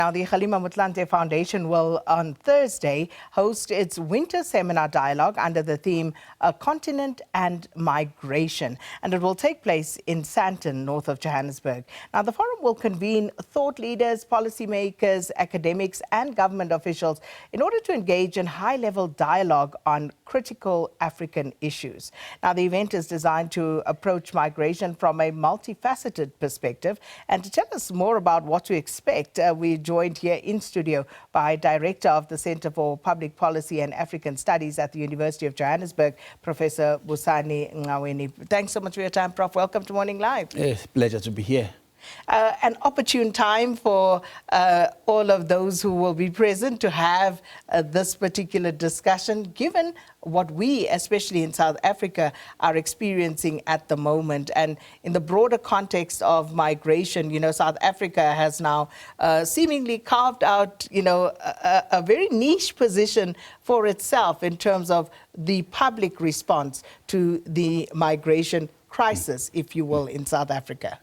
Now, the Kgalema Motlanthe Foundation will, on Thursday, host its winter seminar dialogue under the theme A Continent and Migration, and it will take place in Sandton, north of Johannesburg. Now, the forum will convene thought leaders, policymakers, academics, and government officials in order to engage in high-level dialogue on critical African issues. Now, the event is designed to approach migration from a multifaceted perspective, and to tell us more about what to expect, we joined here in studio by Director of the Center for Public Policy and African Studies at the University of Johannesburg, Professor Busani Ngcaweni. Thanks so much for your time, Prof. Welcome to Morning Live. It's a pleasure to be here. An opportune time for all of those who will be present to have this particular discussion, given what we, especially in South Africa, are experiencing at the moment. And in the broader context of migration, you know, South Africa has now seemingly carved out, you know, a very niche position for itself in terms of the public response to the migration crisis, if you will, in South Africa.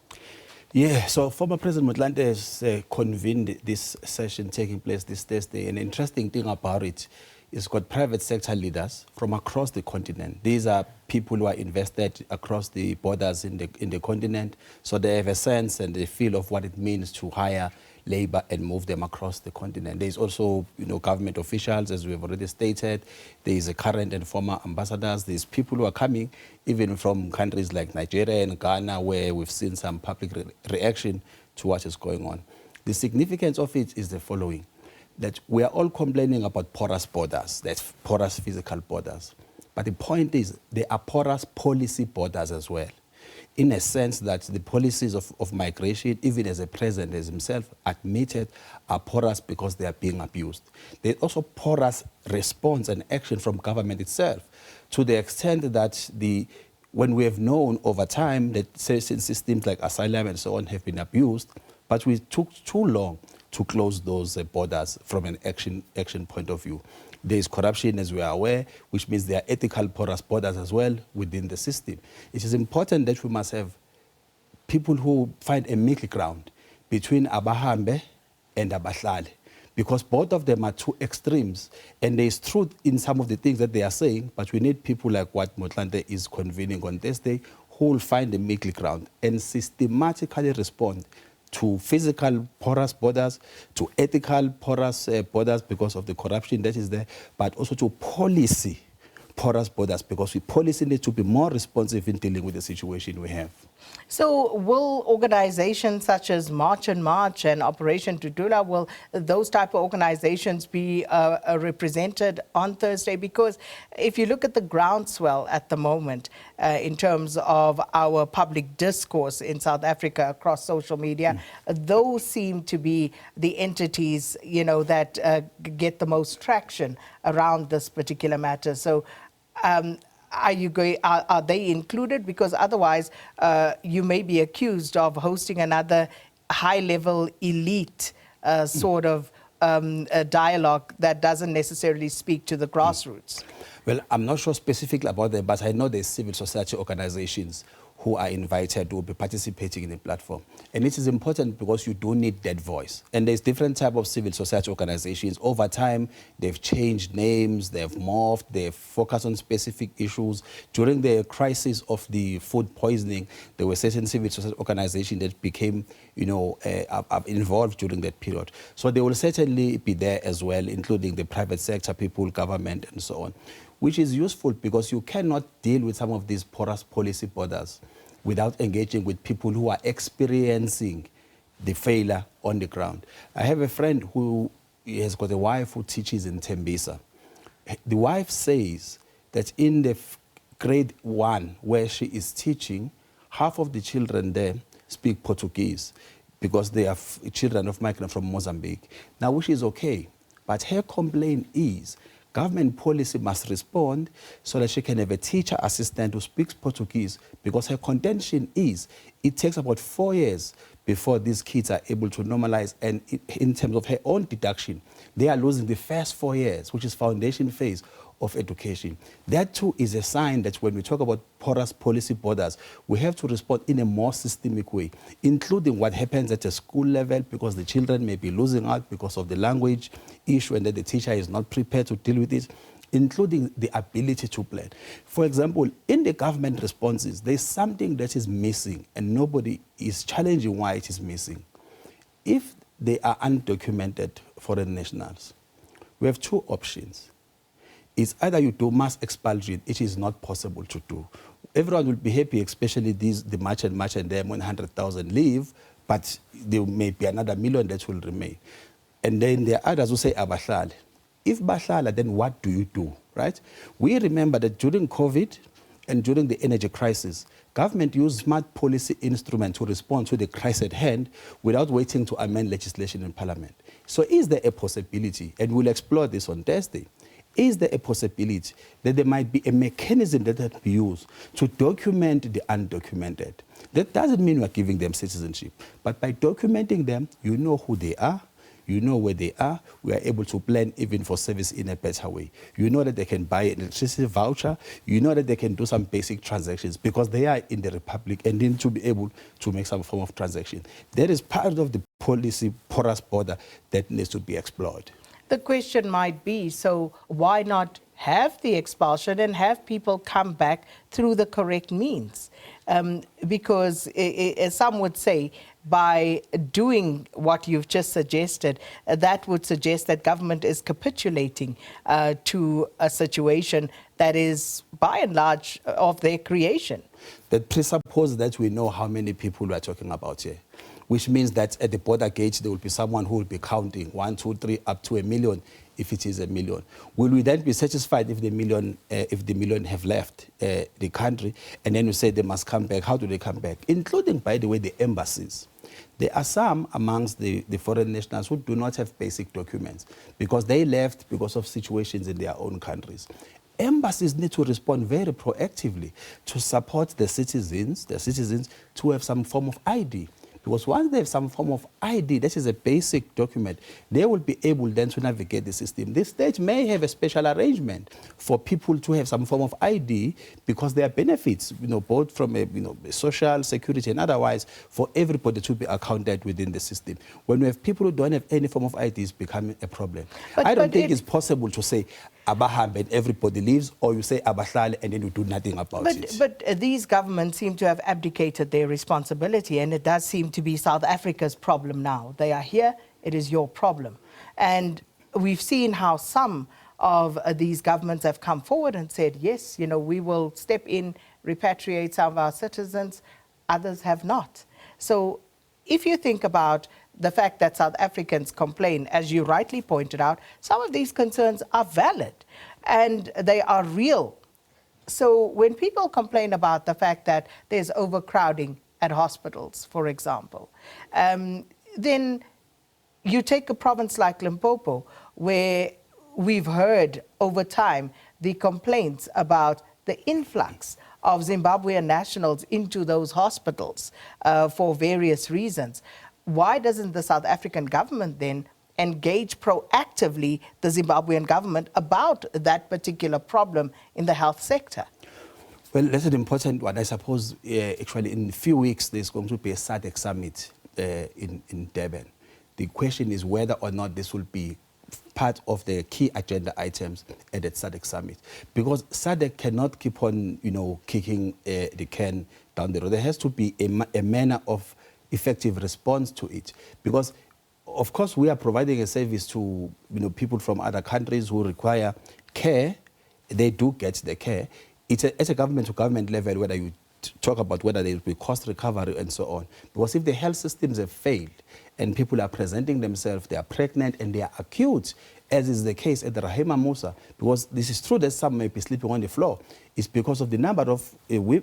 Yeah, so former President Motlanthe has convened this session taking place this Thursday. An interesting thing about it is got private sector leaders from across the continent. These are people who are invested across the borders in the continent, so they have a sense and a feel of what it means to hire labor and move them across the continent. There's also, you know, government officials, as we have already stated. There is a current and former ambassadors. There's people who are coming even from countries like Nigeria and Ghana, where we've seen some public reaction to what is going on. The significance of it is the following, that we are all complaining about porous borders, that's porous physical borders. But the point is, there are porous policy borders as well, in a sense that the policies of migration, even as the president has himself admitted, are porous because they are being abused. There's also porous response and action from government itself, to the extent that when we have known over time that certain systems like asylum and so on have been abused, but we took too long to close those borders from an action point of view. There is corruption, as we are aware, which means there are ethical porous borders as well within the system. It is important that we must have people who find a middle ground between abahambe and abahlale, because both of them are two extremes, and there is truth in some of the things that they are saying, but we need people like what Motlanthe is convening on Thursday, who will find a middle ground and systematically respond to physical porous borders, to ethical porous borders because of the corruption that is there, but also to policy porous borders, because policy needs to be more responsive in dealing with the situation we have. So will organizations such as March and March and Operation Tutula, will those type of organizations be represented on Thursday? Because if you look at the groundswell at the moment in terms of our public discourse in South Africa across social media, those seem to be the entities, you know, that get the most traction around this particular matter. So are they included? Because otherwise you may be accused of hosting another high-level elite sort of a dialogue that doesn't necessarily speak to the grassroots. Well, I'm not sure specifically about that, but I know there's civil society organizations who are invited to be participating in the platform. And it is important because you do need that voice. And there's different types of civil society organizations. Over time, they've changed names, they've morphed, they've focused on specific issues. During the crisis of the food poisoning, there were certain civil society organizations that became, you know, involved during that period. So they will certainly be there as well, including the private sector, people, government, and so on, which is useful because you cannot deal with some of these porous policy borders without engaging with people who are experiencing the failure on the ground. I have a friend who has got a wife who teaches in Tembisa. The wife says that in the grade 1 where she is teaching, half of the children there speak Portuguese because they are children of migrants from Mozambique. Now, which is okay, but her complaint is government policy must respond so that she can have a teacher assistant who speaks Portuguese, because her contention is it takes about 4 years before these kids are able to normalize, and in terms of her own deduction, they are losing the first 4 years, which is foundation phase of education. That too is a sign that when we talk about porous policy borders, we have to respond in a more systemic way, including what happens at a school level, because the children may be losing out because of the language issue and that the teacher is not prepared to deal with it, including the ability to plan. For example, in the government responses, there's something that is missing and nobody is challenging why it is missing. If they are undocumented foreign nationals, we have two options. It's either you do mass expulsion, it is not possible to do. Everyone will be happy, especially the March and them, 100,000 leave, but there may be another million that will remain. And then there are others who say abahlale. If bahlala, then what do you do, right? We remember that during COVID and during the energy crisis, government used smart policy instruments to respond to the crisis at hand without waiting to amend legislation in Parliament. So is there a possibility, and we'll explore this on Thursday, is there a possibility that there might be a mechanism that can be used to document the undocumented? That doesn't mean we're giving them citizenship, but by documenting them, you know who they are, you know where they are, we are able to plan even for service in a better way. You know that they can buy an electricity voucher, you know that they can do some basic transactions because they are in the Republic and need to be able to make some form of transaction. That is part of the policy porous border that needs to be explored. The question might be, so why not have the expulsion and have people come back through the correct means? Because as some would say, by doing what you've just suggested, that would suggest that government is capitulating to a situation that is, by and large, of their creation. That presupposes that we know how many people we are talking about here, which means that at the border gate, there will be someone who will be counting 1, 2, 3, up to 1 million, if it is 1 million. Will we then be satisfied if the million have left the country, and then you say they must come back? How do they come back? Including, by the way, the embassies. There are some amongst the foreign nationals who do not have basic documents because they left because of situations in their own countries. Embassies need to respond very proactively to support the citizens to have some form of ID. Because once they have some form of ID, that is a basic document, they will be able then to navigate the system. This state may have a special arrangement for people to have some form of ID because there are benefits, both from social security and otherwise, for everybody to be accounted within the system. When we have people who don't have any form of ID, it's becoming a problem. I don't think it's possible to say abaham and everybody leaves, or you say abahlale and then you do nothing about it. But these governments seem to have abdicated their responsibility, and it does seem to be South Africa's problem now. They are here, it is your problem. And we've seen how some of these governments have come forward and said, yes, we will step in, repatriate some of our citizens. Others have not. So if you think about the fact that South Africans complain, as you rightly pointed out, some of these concerns are valid and they are real. So when people complain about the fact that there's overcrowding at hospitals, for example, then you take a province like Limpopo, where we've heard over time the complaints about the influx of Zimbabwean nationals into those hospitals for various reasons. Why doesn't the South African government then engage proactively the Zimbabwean government about that particular problem in the health sector? Well, that's an important one. I suppose actually in a few weeks there's going to be a SADC summit in Durban. The question is whether or not this will be part of the key agenda items at the SADC summit. Because SADC cannot keep on, kicking the can down the road. There has to be a manner of effective response to it. Because, of course, we are providing a service to people from other countries who require care. They do get the care. It's at a government-to-government level, whether you talk about whether there will be cost recovery and so on. Because if the health systems have failed and people are presenting themselves, they are pregnant and they are acute, as is the case at the Kgalema Musa, because this is true that some may be sleeping on the floor, it's because of the number of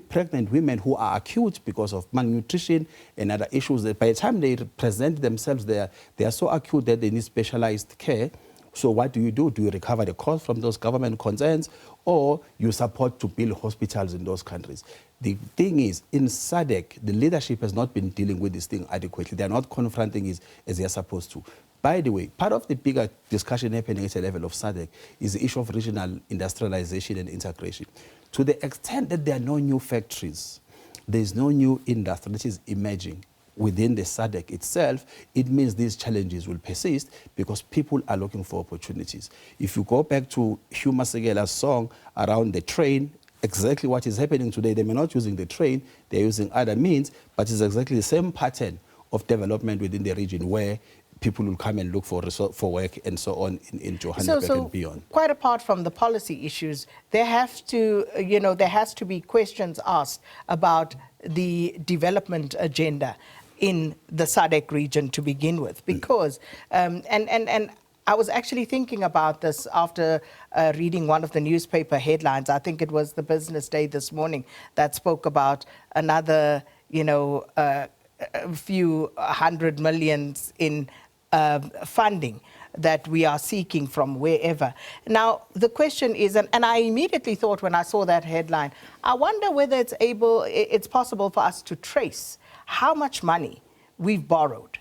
pregnant women who are acute because of malnutrition and other issues that by the time they present themselves, they are so acute that they need specialized care. So what do? Do you recover the cost from those government concerns, or you support to build hospitals in those countries? The thing is, in SADC, the leadership has not been dealing with this thing adequately. They are not confronting it as they are supposed to. By the way, part of the bigger discussion happening at the level of SADC is the issue of regional industrialization and integration. To the extent that there are no new factories, there is no new industry that is emerging within the SADC itself, it means these challenges will persist because people are looking for opportunities. If you go back to Hugh Masekela's song around the train, exactly what is happening today, they may not using the train, they're using other means, but it's exactly the same pattern of development within the region where people will come and look for work and so on in Johannesburg and beyond. Quite apart from the policy issues, there has to be questions asked about the development agenda in the SADC region to begin with, because and I was actually thinking about this after reading one of the newspaper headlines. I think it was the Business Day this morning that spoke about another, a few 100 millions in funding that we are seeking from wherever. Now, the question is, and I immediately thought when I saw that headline, I wonder whether it's possible for us to trace how much money we've borrowed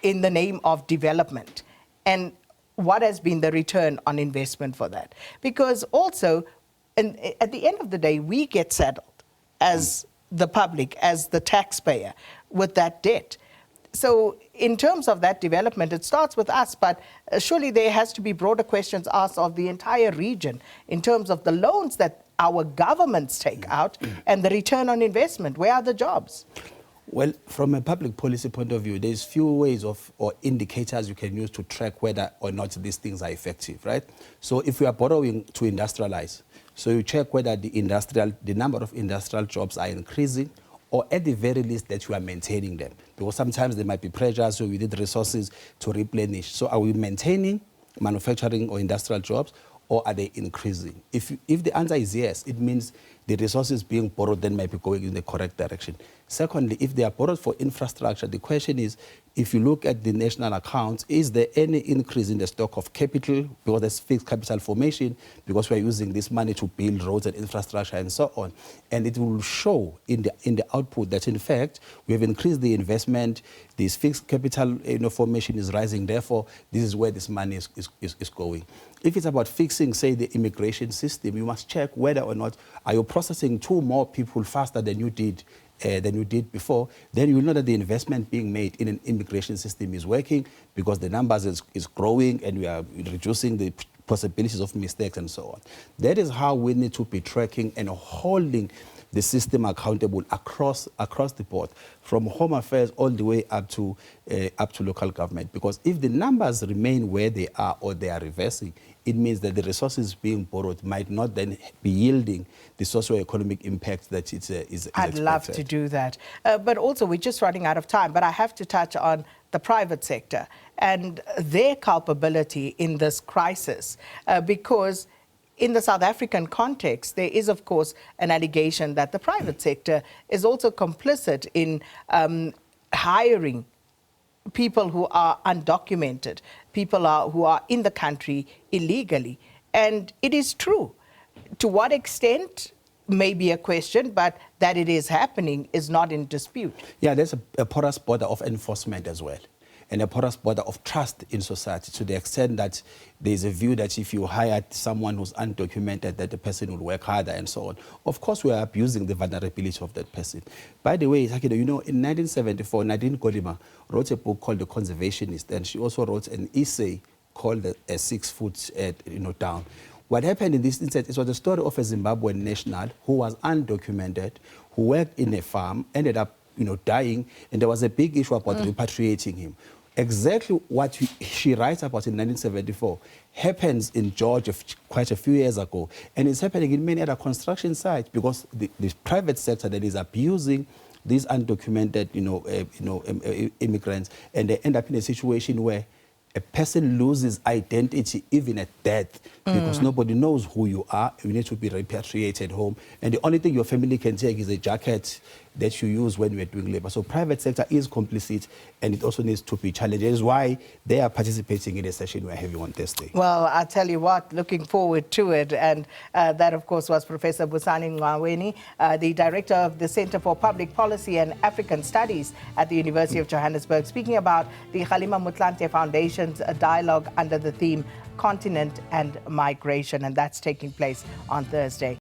in the name of development and what has been the return on investment for that. Because also, at the end of the day, we get saddled as the public, as the taxpayer, with that debt. So in terms of that development, it starts with us, but surely there has to be broader questions asked of the entire region in terms of the loans that our governments take out and the return on investment. Where are the jobs? Well, from a public policy point of view, there's few ways or indicators you can use to track whether or not these things are effective, right? So if we are borrowing to industrialize, so you check whether the number of industrial jobs are increasing, or at the very least that you are maintaining them. Because sometimes there might be pressures, so we need resources to replenish. So are we maintaining manufacturing or industrial jobs, or are they increasing? If the answer is yes, it means the resources being borrowed then might be going in the correct direction. Secondly, if they are borrowed for infrastructure, the question is, if you look at the national accounts, is there any increase in the stock of capital, because there's fixed capital formation, because we're using this money to build roads and infrastructure and so on. And it will show in the output that, in fact, we have increased the investment, this fixed capital formation is rising, therefore, this is where this money is going. If it's about fixing, say, the immigration system, you must check whether or not are you processing two more people faster than you did before. Then you will know that the investment being made in an immigration system is working because the numbers is growing and we are reducing the possibilities of mistakes and so on. That is how we need to be tracking and holding the system accountable across the board, from Home Affairs all the way up to local government. Because if the numbers remain where they are or they are reversing, it means that the resources being borrowed might not then be yielding the socio-economic impact that is expected. I'd love to do that. But also, we're just running out of time, but I have to touch on the private sector and their culpability in this crisis, because in the South African context, there is, of course, an allegation that the private sector is also complicit in hiring people who are undocumented, people who are in the country illegally. And it is true. To what extent may be a question, but that it is happening is not in dispute. Yeah, there's a porous border of enforcement as well, and a porous border of trust in society, to the extent that there's a view that if you hired someone who's undocumented, that the person will work harder and so on. Of course, we are abusing the vulnerability of that person. By the way, in 1974, Nadine Kgalema wrote a book called The Conservationist, and she also wrote an essay called A 6 Foot Down. What happened in this instance, it was the story of a Zimbabwean national who was undocumented, who worked in a farm, ended up dying, and there was a big issue about repatriating him. Exactly what she writes about in 1974 happens in Georgia quite a few years ago, and it's happening in many other construction sites because the private sector that is abusing these undocumented immigrants, and they end up in a situation where a person loses identity even at death because nobody knows who you are. You need to be repatriated home, and the only thing your family can take is a jacket that you use when we're doing labor. So private sector is complicit, and it also needs to be challenged. That is why they are participating in a session we're having on Thursday. Well, I tell you what, looking forward to it. And that, of course, was Professor Busani Ngcaweni, the Director of the Center for Public Policy and African Studies at the University of Johannesburg, speaking about the Kgalema Motlanthe Foundation's dialogue under the theme Continent and Migration, and that's taking place on Thursday.